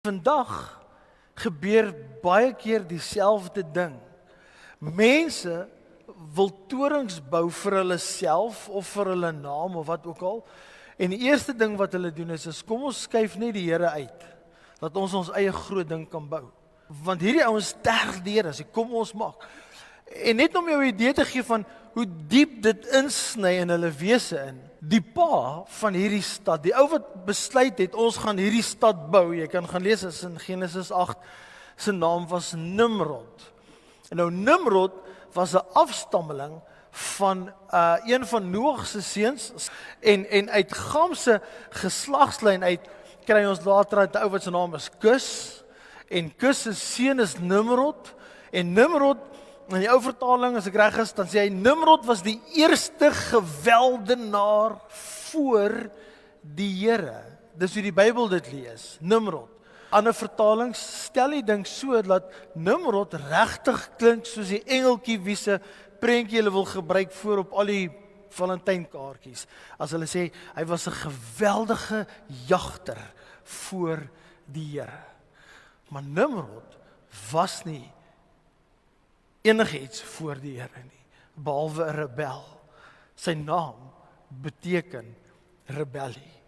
Vandag gebeur baie keer dieselfde ding. Mense wil torings bou vir hulle self of vir hulle naam of wat ook al. En die eerste ding wat hulle doen is kom ons skuif net die Here uit, dat ons eie groot ding kan bou. Want hierdie ouens sterf deur as kom ons maak. En net om jou 'n idee te gee van hoe diep dit insny in hulle wese in. Die pa van hierdie stad, die ou wat besluit het, ons gaan hierdie stad bou. Jy kan gaan lees as in Genesis 8, sy naam was Nimrod. En nou Nimrod was 'n afstammeling van een van Noag se seuns en uit Gam se geslagslyn uit kry ons later uit 'n ou wat se naam is Kus. En Kus se seun is Nimrod en Nimrod in die ou vertaling as ek reg is, dan sê hy Nimrod was die eerste geweldenaar voor die Here. Dis hoe die Bybel dit lees, Nimrod. Ander vertalings stel die ding so dat Nimrod regtig klink soos die engeltjie wie se prentjie hulle wil gebruik voor op al die Valentynkaartjies. As hulle sê hy was 'n geweldige jagter voor die Here. Maar Nimrod was nie enigiets voor die Here nie, behalwe 'n rebel. Sy naam beteken rebellie.